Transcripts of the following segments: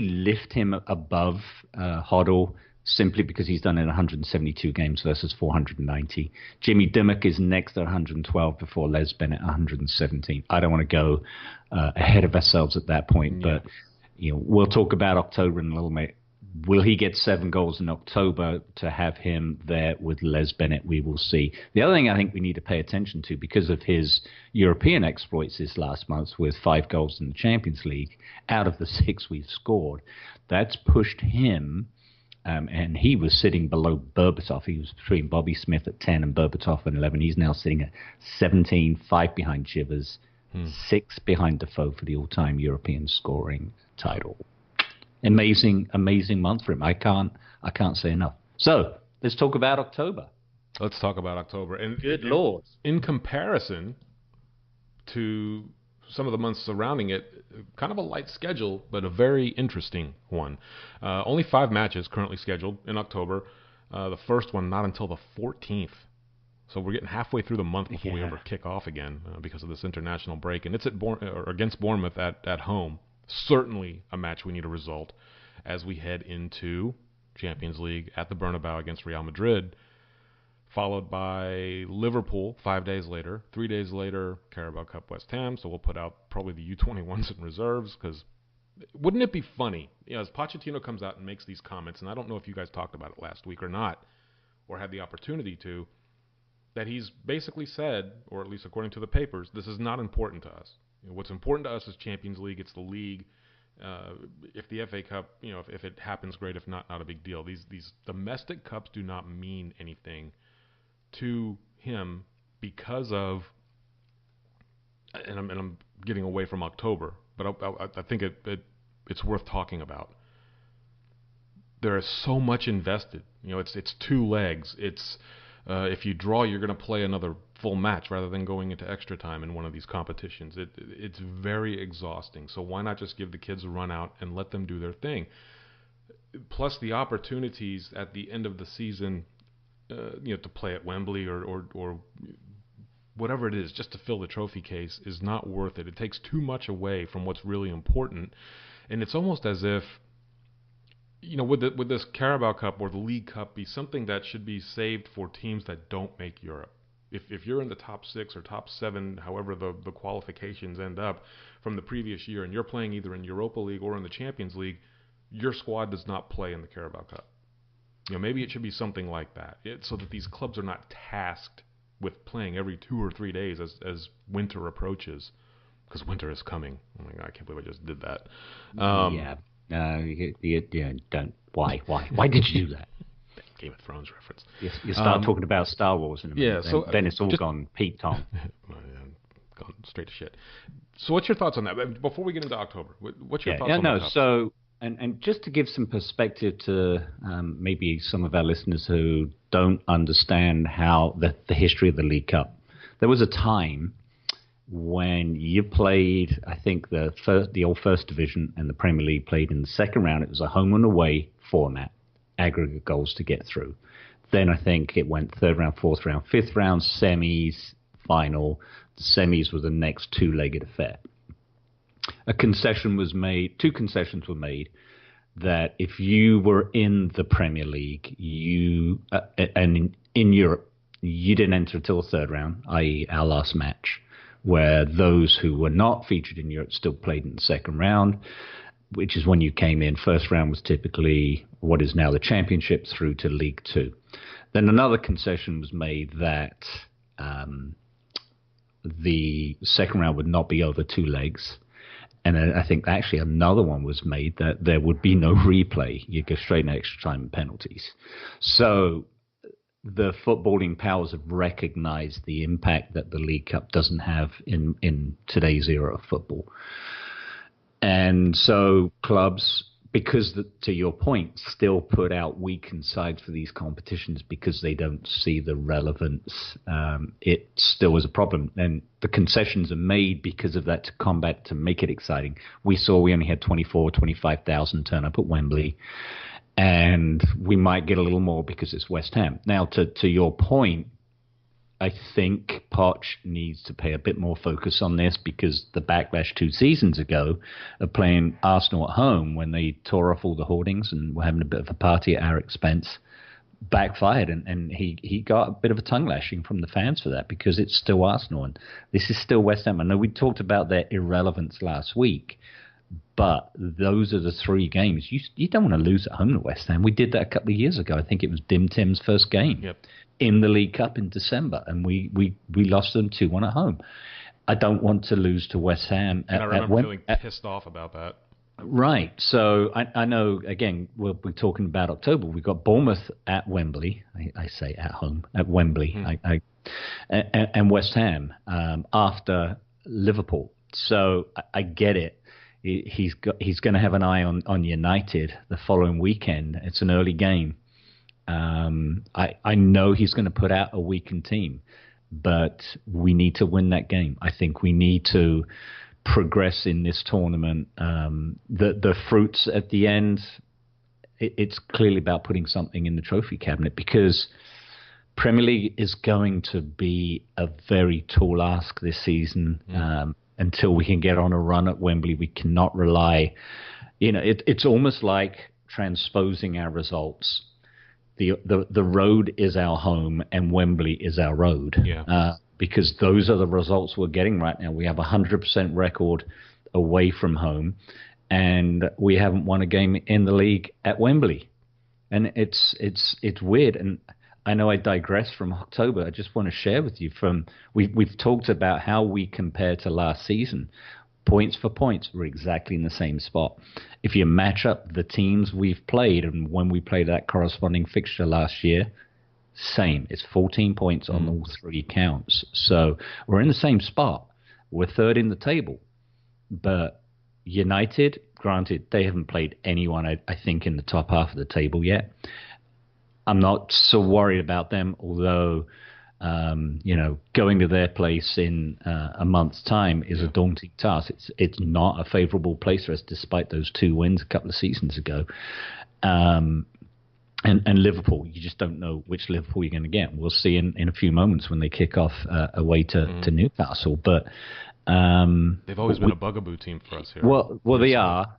lift him above Hoddle simply because he's done it in 172 games versus 490. Jimmy Dimmock is next at 112 before Les Bennett 117. I don't want to go ahead of ourselves at that point, but we'll talk about October in a little bit. Will he get 7 goals in October to have him there with Les Bennett? We will see. The other thing I think we need to pay attention to, because of his European exploits this last month with 5 goals in the Champions League out of the 6 we've scored, that's pushed him, and he was sitting below Berbatov. He was between Bobby Smith at 10 and Berbatov at 11. He's now sitting at 17, 5 behind Chivers, 6 behind Defoe for the all-time European scoring title. Amazing month for him. I can't say enough. So let's talk about October. Let's talk about October. And good Lord, in comparison to some of the months surrounding it, kind of a light schedule, but a very interesting one. Only 5 matches currently scheduled in October. The first one not until the 14th. So we're getting halfway through the month before we ever kick off again because of this international break. And it's against Bournemouth at home. Certainly a match we need a result as we head into Champions League at the Bernabeu against Real Madrid, followed by Liverpool 5 days later. 3 days later, Carabao Cup West Ham. So we'll put out probably the U21s in reserves, because wouldn't it be funny, as Pochettino comes out and makes these comments, and I don't know if you guys talked about it last week or not, or had the opportunity to, that he's basically said, or at least according to the papers, this is not important to us. What's important to us is Champions League. It's the league. If the FA Cup, if it happens, great. If not, not a big deal. These domestic cups do not mean anything to him because of, and I'm getting away from October, but I think it's worth talking about. There is so much invested. It's 2 legs. It's if you draw, you're going to play another full match rather than going into extra time in one of these competitions. It's very exhausting. So why not just give the kids a run out and let them do their thing? Plus the opportunities at the end of the season, to play at Wembley or whatever it is, just to fill the trophy case, is not worth it. It takes too much away from what's really important. And it's almost as if, would this Carabao Cup or the League Cup be something that should be saved for teams that don't make Europe? If you're in the top 6 or top 7, however the qualifications end up from the previous year, and you're playing either in Europa League or in the Champions League, your squad does not play in the Carabao Cup. Maybe it should be something like that, so that these clubs are not tasked with playing every 2 or 3 days as winter approaches, because winter is coming. Oh my God, I can't believe I just did that. Don't. Why did you do that? Game of Thrones reference. You start talking about Star Wars in a minute, then it's all gone Pete Tong. Gone straight to shit. So what's your thoughts on that? Before we get into October, what's your thoughts on that? So, and just to give some perspective to maybe some of our listeners who don't understand how the history of the League Cup. There was a time when you played, I think the old First Division and the Premier League played in the second round. It was a home and away format, aggregate goals to get through. Then I think it went 3rd round, 4th round, 5th round, semis, final. The semis were the next 2-legged affair. Two concessions were made that if you were in the Premier League, and in Europe, you didn't enter until the 3rd round, i.e. our last match, where those who were not featured in Europe still played in the 2nd round, which is when you came in. 1st round was typically what is now the Championship through to League 2. Then another concession was made that the 2nd round would not be over 2 legs. And then I think actually another one was made that there would be no replay. You go straight into extra time and penalties. So the footballing powers have recognized the impact that the League Cup doesn't have in today's era of football. And so clubs, because to your point, still put out weakened sides for these competitions because they don't see the relevance. It still is a problem. And the concessions are made because of that to make it exciting. We only had 25,000 turn up at Wembley. And we might get a little more because it's West Ham. Now, to your point, I think Poch needs to pay a bit more focus on this because the backlash 2 seasons ago of playing Arsenal at home when they tore off all the hoardings and were having a bit of a party at our expense backfired, and he got a bit of a tongue lashing from the fans for that because it's still Arsenal and this is still West Ham. I know we talked about their irrelevance last week, but those are the 3 games. You don't want to lose at home to West Ham. We did that a couple of years ago. I think it was Dim Tim's first game in the League Cup in December, and we lost them 2-1 at home. I don't want to lose to West Ham. And I remember feeling pissed off about that. Right. So I know, again, we're talking about October. We've got Bournemouth at Wembley. I say at home, at Wembley. And West Ham after Liverpool. So I get it. He's going to have an eye on United the following weekend. It's an early game. I know he's going to put out a weakened team, but we need to win that game. I think we need to progress in this tournament. The fruits at the end, it's clearly about putting something in the trophy cabinet because Premier League is going to be a very tall ask this season. Until we can get on a run at Wembley, we cannot rely. It's almost like transposing our results. The road is our home and Wembley is our road. Because those are the results we're getting right now. We have a 100% record away from home, and we haven't won a game in the league at Wembley. And it's weird. And I know I digress from October. I just want to share with you we've talked about how we compare to last season. Points for points, we're exactly in the same spot. If you match up the teams we've played and when we played that corresponding fixture last year, same. It's 14 points on all 3 counts. So we're in the same spot. We're third in the table. But United, granted, they haven't played anyone, I think, in the top half of the table yet. I'm not so worried about them, although, going to their place in a month's time is a daunting task. It's not a favorable place for us, despite those 2 wins a couple of seasons ago. And Liverpool, you just don't know which Liverpool you're going to get. We'll see in a few moments when they kick off away to Newcastle. But they've always been a bugaboo team for us here. Well, they are.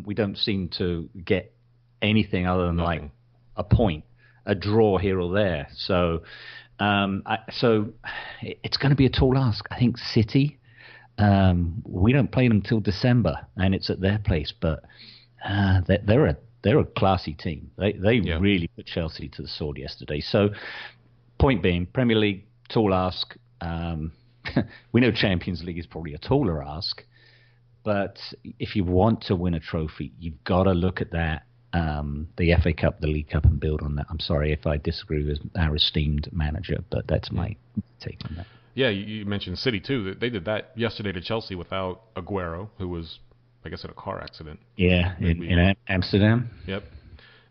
We don't seem to get anything other than like a point, a draw here or there. So it's going to be a tall ask. I think City, we don't play them till December, and it's at their place. But they're a classy team. They really put Chelsea to the sword yesterday. So, point being, Premier League, tall ask. We know Champions League is probably a taller ask. But if you want to win a trophy, you've got to look at that, the FA Cup, the League Cup, and build on that. I'm sorry if I disagree with our esteemed manager, but that's my take on that. Yeah, you mentioned City, too. They did that yesterday to Chelsea without Aguero, who was, I guess, in a car accident. Yeah, in Amsterdam. Yep.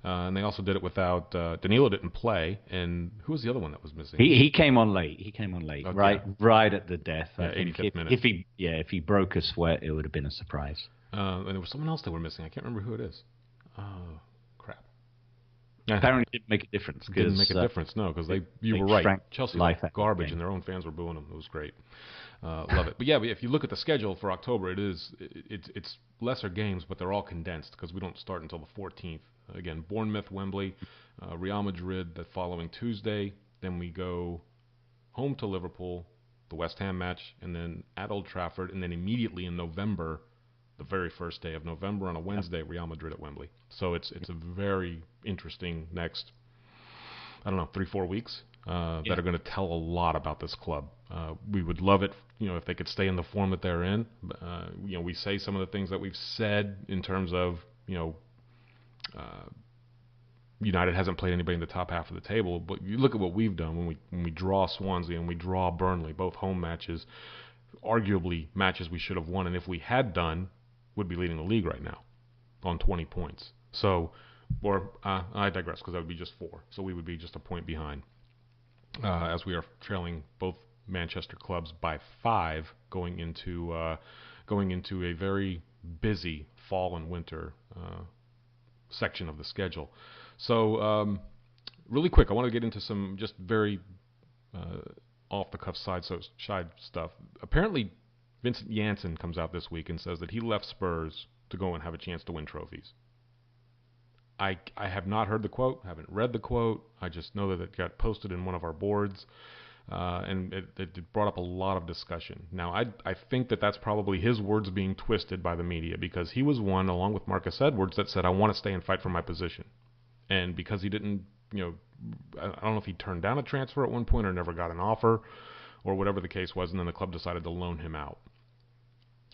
And they also did it without Danilo didn't play, and who was the other one that was missing? He came on late. Okay. Right at the death. 85th minute. If he broke a sweat, it would have been a surprise. And there was someone else they were missing. I can't remember who it is. Oh, crap. Apparently, it didn't make a difference. Didn't make a difference, no, because you were right. Chelsea was garbage, and their own fans were booing them. It was great. Love it. But yeah, if you look at the schedule for October, it's lesser games, but they're all condensed because we don't start until the 14th. Again, Bournemouth, Wembley, Real Madrid the following Tuesday. Then we go home to Liverpool, the West Ham match, and then at Old Trafford, and then immediately in November, the very first day of November on a Wednesday, Real Madrid at Wembley. So it's a very interesting next, 3-4 weeks that are going to tell a lot about this club. We would love it, if they could stay in the form that they're in. We say some of the things that we've said in terms of, United hasn't played anybody in the top half of the table, but you look at what we've done when we draw Swansea and we draw Burnley, both home matches, arguably matches we should have won, and if we had done, would be leading the league right now on 20 points. So, I digress because that would be just 4, so we would be just a point behind as we are trailing both Manchester clubs by 5 going into a very busy fall and winter section of the schedule. So, really quick, I want to get into some just very off the cuff side stuff. Apparently, Vincent Janssen comes out this week and says that he left Spurs to go and have a chance to win trophies. I have not heard the quote, haven't read the quote. I just know that it got posted in one of our boards, and it brought up a lot of discussion. Now, I think that that's probably his words being twisted by the media, because he was one, along with Marcus Edwards, that said, I want to stay and fight for my position. And because he didn't, I don't know if he turned down a transfer at one point or never got an offer or whatever the case was, and then the club decided to loan him out.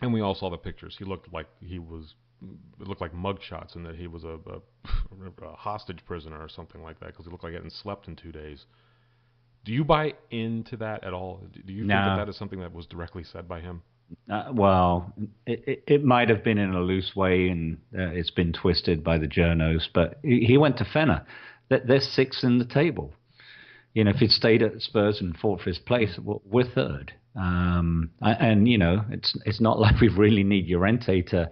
And we all saw the pictures. It looked like mugshots, and that he was a hostage prisoner or something like that, because he looked like he hadn't slept in 2 days. Do you buy into that at all? Do you think that is something that was directly said by him? Well, it might have been in a loose way, and it's been twisted by the journos, but he went to Fenner. They're sixth in the table. If he'd stayed at Spurs and fought for his place, we're third. It's not like we really need Llorente to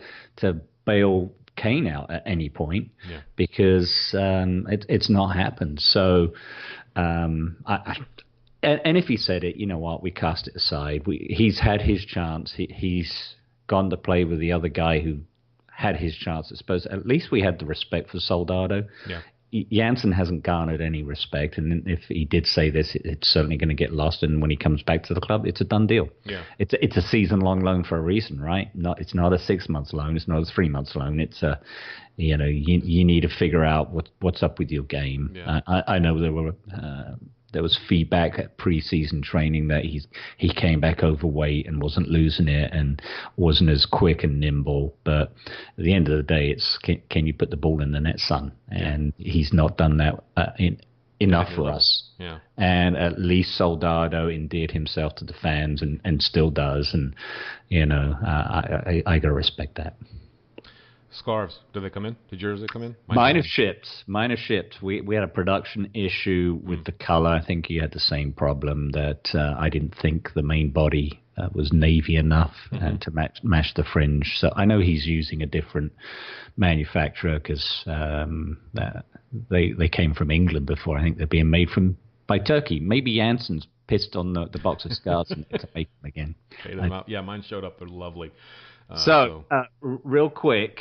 bail Kane out at any point, because it's not happened. So, and if he said it, you know what, we cast it aside. He's had his chance. He's gone to play with the other guy who had his chance. I suppose at least we had the respect for Soldado. Yeah. Janssen hasn't garnered any respect, and if he did say this, it's certainly going to get lost. And when he comes back to the club, it's a done deal. Yeah, it's a season-long loan for a reason, right? It's not a 6 month loan. It's not a 3 month loan. It's a, you need to figure out what's up with your game. Yeah. I know there was feedback at pre-season training that he came back overweight and wasn't losing it and wasn't as quick and nimble. But at the end of the day, it's can you put the ball in the net, son? And he's not done that enough for us. Yeah. And at least Soldado endeared himself to the fans and still does. And, I got to respect that. Scarves, do they come in? Did yours come in? Mine have shipped. We had a production issue with the color. I think he had the same problem, that I didn't think the main body was navy enough to match the fringe. So I know he's using a different manufacturer, because they came from England before. I think they're being made by Turkey. Maybe Janssen's pissed on the box of scarves and to make them again. Pay them out. Yeah, mine showed up. They're lovely. Real quick,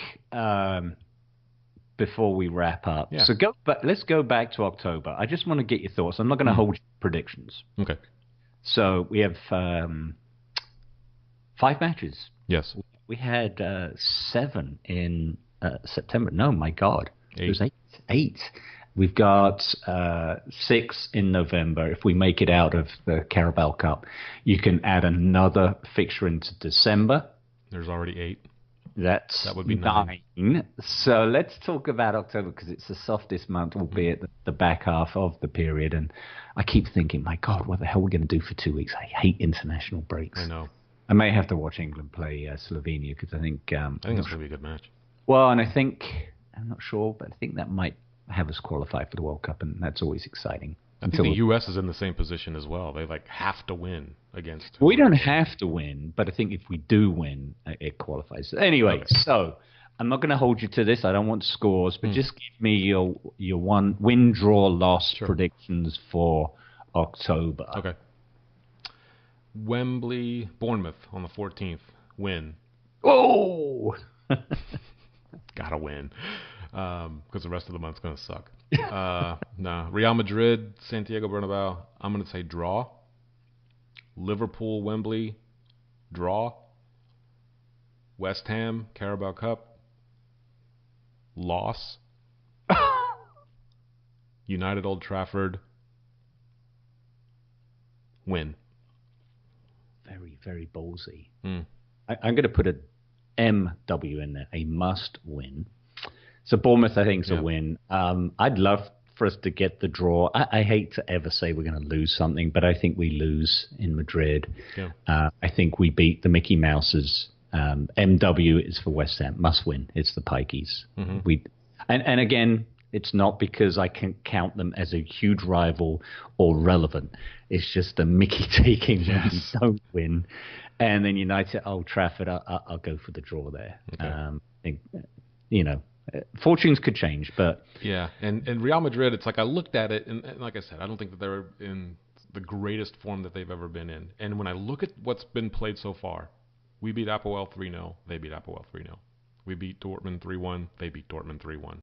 before we wrap up, let's go back to October. I just want to get your thoughts. I'm not going to hold predictions. Okay. So we have 5 matches. Yes. We had 7 in September. No, my God. 8. It was 8. We've got 6 in November. If we make it out of the Carabao Cup, you can add another fixture into December. There's already 8. That would be 9. So let's talk about October, because it's the softest month, albeit the back half of the period. And I keep thinking, my God, what the hell are we going to do for 2 weeks? I hate international breaks. I know. I may have to watch England play Slovenia, because I think it's going to be a good match. Well, and I'm not sure, but I think that might have us qualify for the World Cup, and that's always exciting. I think the U.S. is in the same position as well. They have to win against. We don't have to win, but I think if we do win, it qualifies. Anyway, So I'm not going to hold you to this. I don't want scores, but just give me your one win, draw, loss predictions for October. Okay. Wembley, Bournemouth on the 14th. Win. Oh! Gotta win. Because the rest of the month's going to suck. No. Real Madrid, Santiago Bernabeu, I'm going to say draw. Liverpool, Wembley, draw. West Ham, Carabao Cup, loss. United, Old Trafford, win. Very, very ballsy. I'm going to put a MW in there, a must win. So Bournemouth, I think, is a win. I'd love for us to get the draw. I hate to ever say we're going to lose something, but I think we lose in Madrid. Yeah. I think we beat the Mickey Mouses. MW is for West Ham. Must win. It's the Pikeys. And again, it's not because I can count them as a huge rival or relevant. It's just the Mickey taking when we don't win. And then United, Old Trafford, I'll go for the draw there. Okay. I think, fortunes could change, but and Real Madrid, it's like I looked at it, and like I said, I don't think that they're in the greatest form that they've ever been in. And when I look at what's been played so far, we beat Apoel 3-0. They beat Apoel 3-0. We beat Dortmund 3-1. They beat Dortmund 3-1.